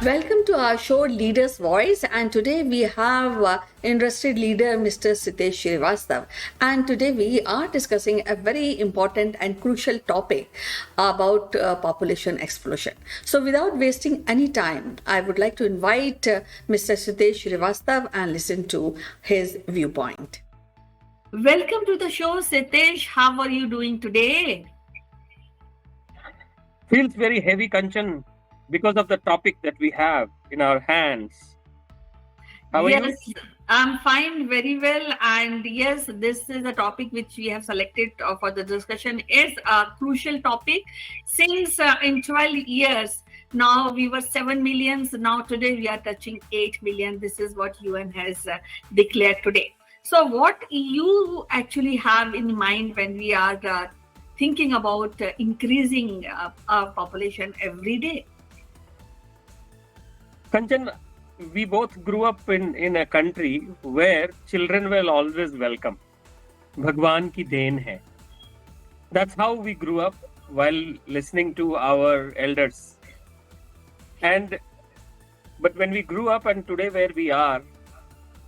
Welcome to our show Leader's Voice, and today we have industry leader Mr. Sitesh Srivastav, and today we are discussing a very important and crucial topic about population explosion. So without wasting any time, I would like to invite Mr. Sitesh Srivastav and listen to his viewpoint. Welcome to the show, Sitesh. How are you doing today? Feels very heavy, Kanchan, because of the topic that we have in our hands. How are you? Yes, I'm fine, very well. And yes, this is a topic which we have selected for the discussion. Is a crucial topic since in 12 years now we were 7 millions. Now today we are touching 8 million. This is what UN has declared today. So what you actually have in mind when we are thinking about increasing our population every day? Kanchan, we both grew up in a country where children were always welcome. Bhagwan ki deen hai. That's how we grew up while listening to our elders. But when we grew up and today where we are,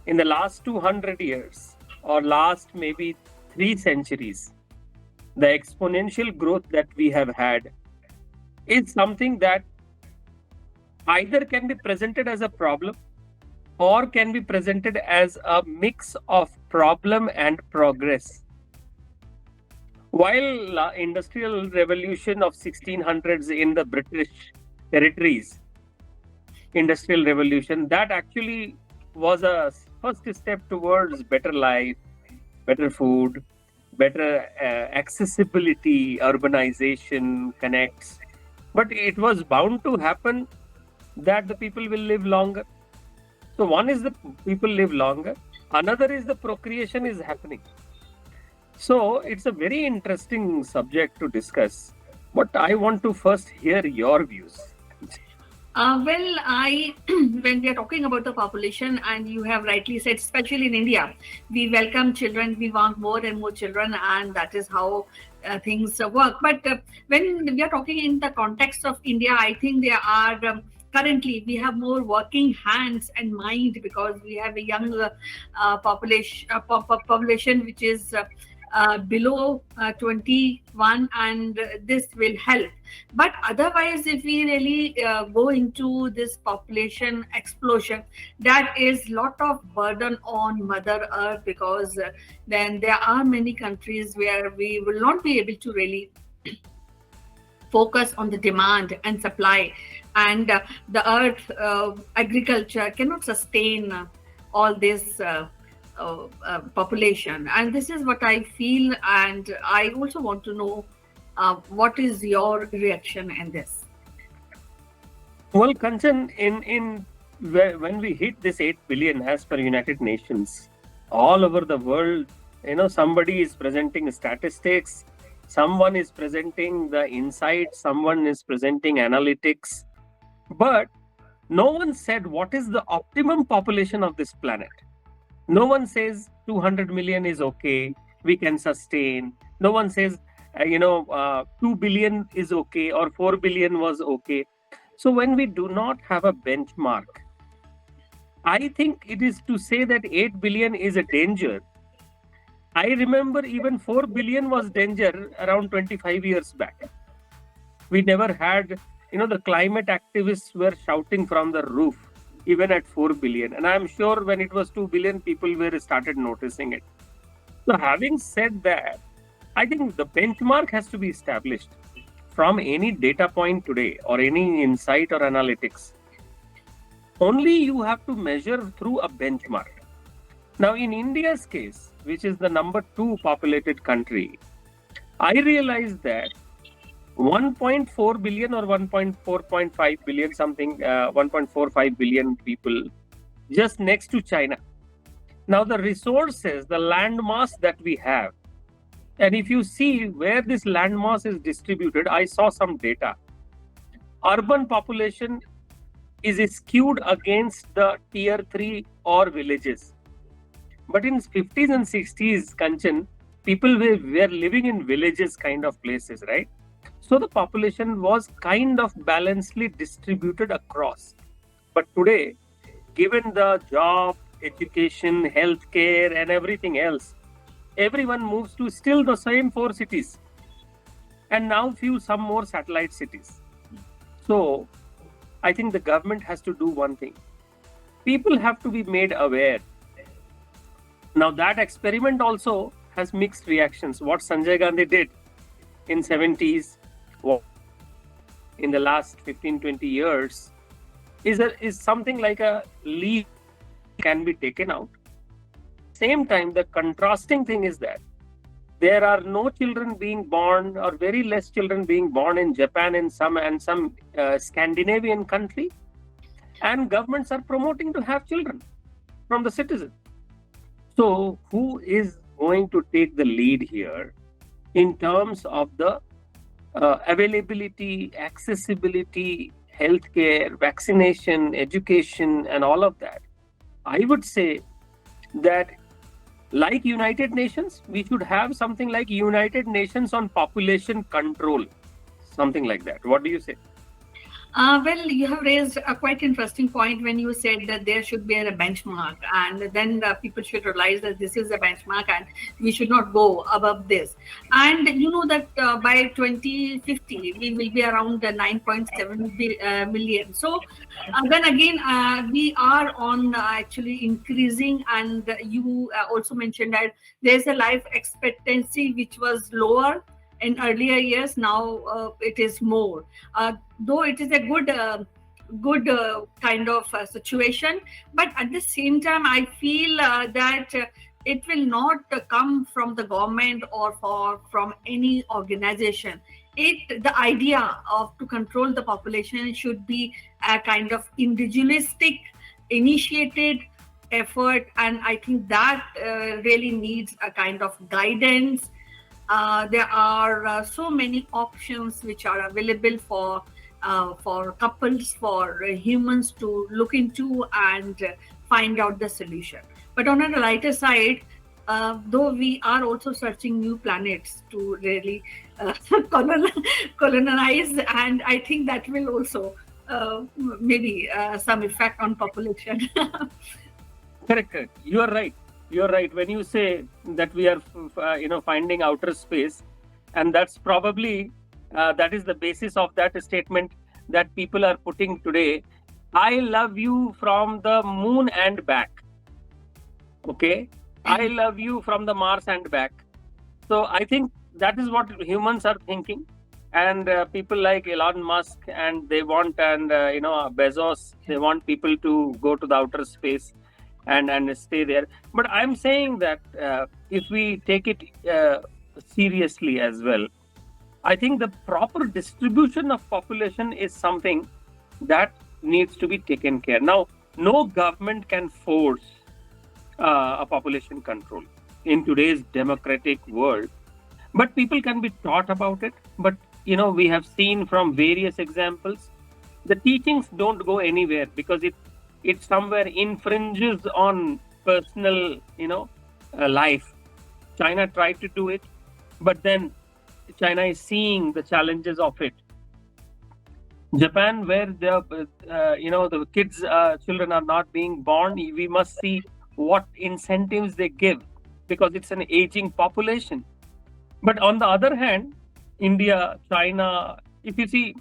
in the last 200 years or last maybe 3 centuries, the exponential growth that we have had is something that either can be presented as a problem or can be presented as a mix of problem and progress. While industrial revolution of 1600s in the British territories, industrial revolution, that actually was a first step towards better life, better food, better accessibility, urbanization, connects. But it was bound to happen that the people will live longer. So one is the people live longer, another is the procreation is happening. So it's a very interesting subject to discuss, but I want to first hear your views. When we are talking about the population, and you have rightly said, especially in India, we welcome children, we want more and more children, and that is how things work. But when we are talking in the context of India, I think there are currently we have more working hands and mind because we have a young population which is below 21, and this will help. But otherwise, if we really go into this population explosion, that is lot of burden on Mother Earth, because then there are many countries where we will not be able to really focus on the demand and supply, and the earth agriculture cannot sustain all this population. And this is what I feel, and I also want to know what is your reaction in this. Well, Kanchan, when we hit this 8 billion as per United Nations, all over the world, somebody is presenting statistics, someone is presenting the insights, someone is presenting analytics, but no one said what is the optimum population of this planet. No one says 200 million is okay, we can sustain. No one says 2 billion is okay or 4 billion was okay. So when we do not have a benchmark, I think it is to say that 8 billion is a danger. I remember even 4 billion was danger around 25 years back. We never had, the climate activists were shouting from the roof, even at 4 billion. And I'm sure when it was 2 billion, people started noticing it. So having said that, I think the benchmark has to be established from any data point today or any insight or analytics. Only you have to measure through a benchmark. Now, in India's case, which is the number 2 populated country, I realized that 1.4 billion or 1.4.5 billion, 1.45 billion people just next to China. Now, the resources, the land mass that we have, and if you see where this land mass is distributed, I saw some data. Urban population is skewed against the tier 3 or villages. But in 50s and 60s, Kanchan, people were living in villages kind of places, right? So the population was kind of balancedly distributed across. But today, given the job, education, healthcare, and everything else, everyone moves to still the same 4 cities, and now some more satellite cities. So I think the government has to do one thing. People have to be made aware. Now that experiment also has mixed reactions. What Sanjay Gandhi did in 70s, in the last 15-20 years, is something like a leaf can be taken out. Same time, the contrasting thing is that there are no children being born, or very less children being born, in Japan and some Scandinavian country, and governments are promoting to have children from the citizens. So who is going to take the lead here in terms of the availability, accessibility, healthcare, vaccination, education, and all of that? I would say that, like United Nations, we should have something like United Nations on population control, something like that. What do you say? Well, you have raised a quite interesting point when you said that there should be a benchmark, and then people should realize that this is a benchmark and we should not go above this. And you know that by 2050, we will be around 9.7 million. So then again, we are on actually increasing, and you also mentioned that there's a life expectancy which was lower in earlier years. Now it is more, though it is a good kind of situation, but at the same time I feel that it will not come from the government or from any organization. The idea of to control the population should be a kind of individualistic initiated effort, and I think that really needs a kind of guidance. There are so many options which are available for couples, for humans to look into and find out the solution. But on a lighter side, though we are also searching new planets to really colonize, and I think that will also maybe some effect on population. Correct. You are right. You're right when you say that we are finding outer space, and that's probably that is the basis of that statement that people are putting today. I love you from the moon and back. Okay, I love you from the Mars and back. So I think that is what humans are thinking, and people like Elon Musk, and they want, and Bezos, they want people to go to the outer space and stay there. But I'm saying that if we take it seriously as well, I think the proper distribution of population is something that needs to be taken care. Now, no government can force a population control in today's democratic world, but people can be taught about it. But we have seen from various examples, the teachings don't go anywhere because it somewhere infringes on personal life. China tried to do it, but then China is seeing the challenges of it. Japan, where the kids children are not being born, we must see what incentives they give, because it's an aging population. But on the other hand, India, China, if you see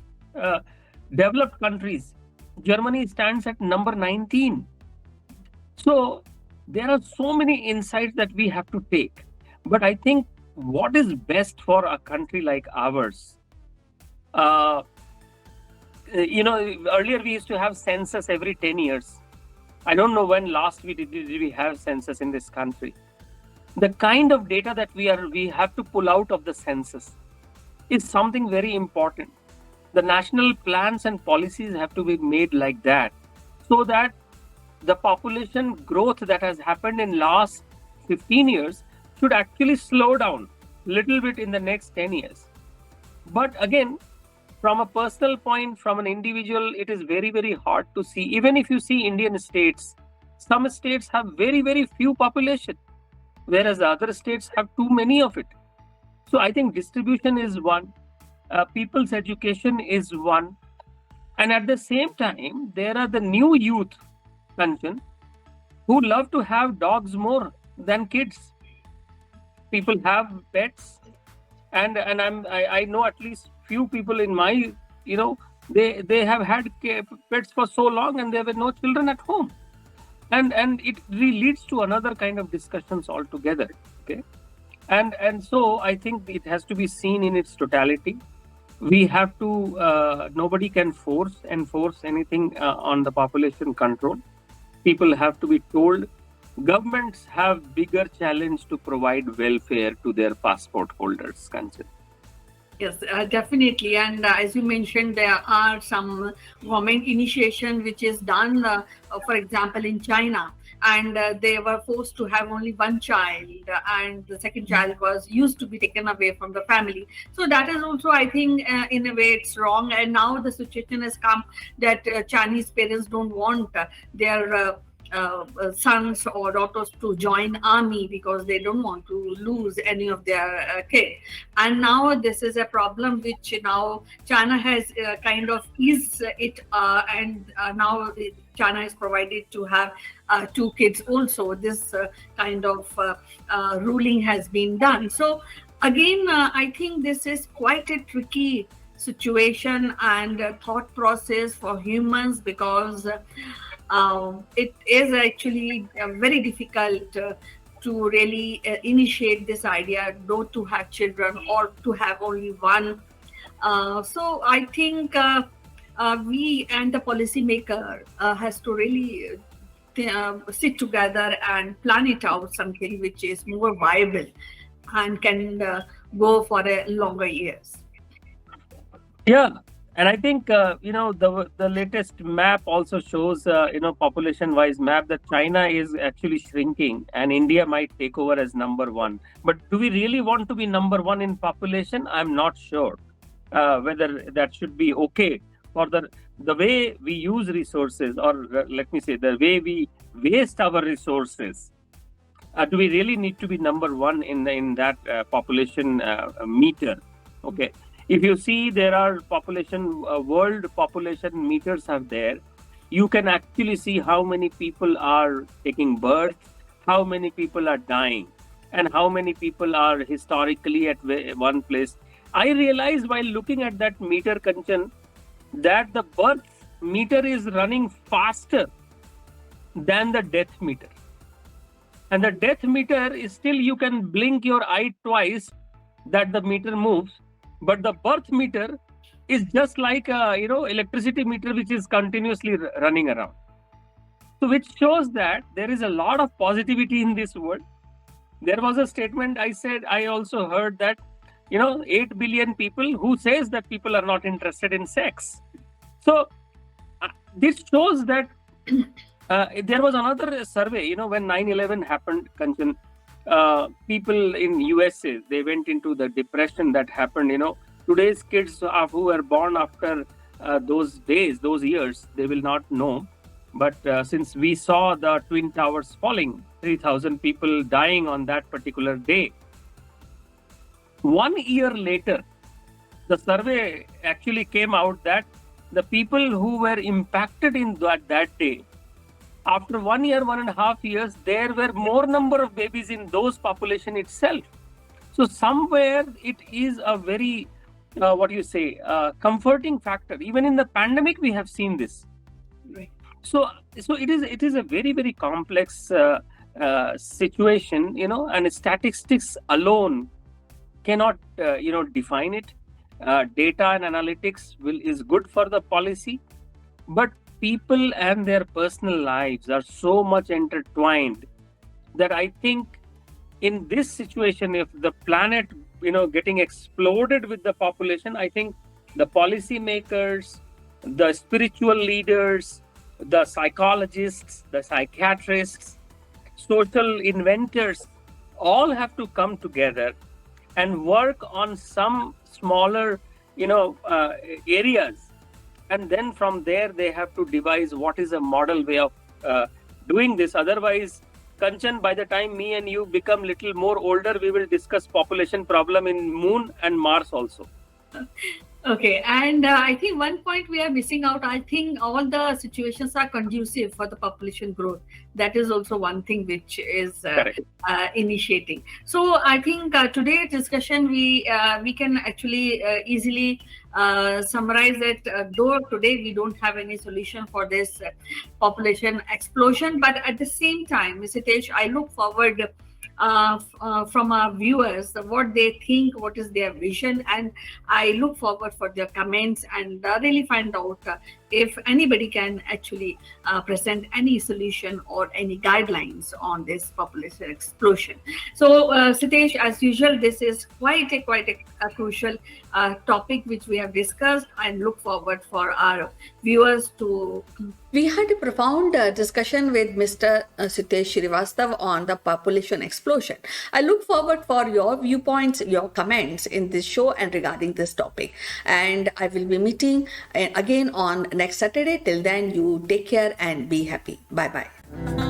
developed countries, Germany stands at number 19. So there are so many insights that we have to take. But I think what is best for a country like ours, earlier we used to have census every 10 years. I don't know when last did we have census in this country. The kind of data that we have to pull out of the census is something very important. The national plans and policies have to be made like that, so that the population growth that has happened in last 15 years should actually slow down a little bit in the next 10 years. But again, from a personal point, from an individual, it is very, very hard to see. Even if you see Indian states, some states have very, very few population, whereas the other states have too many of it. So I think distribution is one. People's education is one. And at the same time, there are the new youth, Kanchan, who love to have dogs more than kids. People have pets, and I know at least few people in my, they have had pets for so long, and there were no children at home, and it leads to another kind of discussions altogether. Okay, and so I think it has to be seen in its totality. We have to, nobody can enforce anything on the population control. People have to be told. Governments have bigger challenge to provide welfare to their passport holders, Kanchan. Yes, definitely. And as you mentioned, there are some government initiation which is done, for example, in China, and they were forced to have only one child, and the second child was used to be taken away from the family. So that is also, I think, in a way, it's wrong. And now the situation has come that Chinese parents don't want their sons or daughters to join army because they don't want to lose any of their kid. And now this is a problem which now China has kind of eased it, and now China is provided to have 2 kids also. This kind of ruling has been done. So again, I think this is quite a tricky situation and thought process for humans, because it is actually very difficult to really initiate this idea, not to have children or to have only one. So I think we and the policymaker has to really sit together and plan it out, something which is more viable and can go for a longer years. Yeah, and I think the latest map also shows population-wise map that China is actually shrinking, and India might take over as number one. But do we really want to be number one in population? I'm not sure whether that should be okay for the way we use resources, or let me say the way we waste our resources. Do we really need to be number one in that population meter? Okay. If you see, there are world population meters are there. You can actually see how many people are taking birth, how many people are dying, and how many people are historically at one place. I realized while looking at that meter, Kanchan, that the birth meter is running faster than the death meter. And the death meter is still, you can blink your eye twice that the meter moves. But the birth meter is just like electricity meter, which is continuously running around. So which shows that there is a lot of positivity in this world. There was a statement I said, I also heard that 8 billion people who says that people are not interested in sex. So this shows that there was another survey, when 9/11 happened, Kanchan. People in USA, they went into the depression that happened. Today's kids who were born after those years, they will not know. But since we saw the Twin Towers falling, 3,000 people dying on that particular day, 1 year later, the survey actually came out that the people who were impacted in that day, after 1 year, 1.5 years, there were more number of babies in those population itself. So somewhere it is a very, comforting factor. Even in the pandemic, we have seen this. Right. So it is a very, very complex situation, and statistics alone cannot, define it. Data and analytics is good for the policy, but people and their personal lives are so much intertwined that I think in this situation, if the planet, getting exploded with the population, I think the policymakers, the spiritual leaders, the psychologists, the psychiatrists, social inventors, all have to come together and work on some smaller, areas. And then from there, they have to devise what is a model way of doing this. Otherwise, Kanchan, by the time me and you become little more older, we will discuss population problem in Moon and Mars also. Okay, and I think one point we are missing out. I think all the situations are conducive for the population growth. That is also one thing which is Correct. initiating. So I think today's discussion we can actually easily summarize it. Though today we don't have any solution for this population explosion, but at the same time, Mr. Tej, I look forward from our viewers what they think, what is their vision, and I look forward for their comments and really find out if anybody can actually present any solution or any guidelines on this population explosion. So, Sitesh, as usual, this is quite a crucial topic which we have discussed, and look forward for our viewers to. We had a profound discussion with Mr. Sitesh Srivastav on the population explosion. I look forward for your viewpoints, your comments in this show and regarding this topic. And I will be meeting again on next Saturday. Till then, you take care and be happy. Bye bye.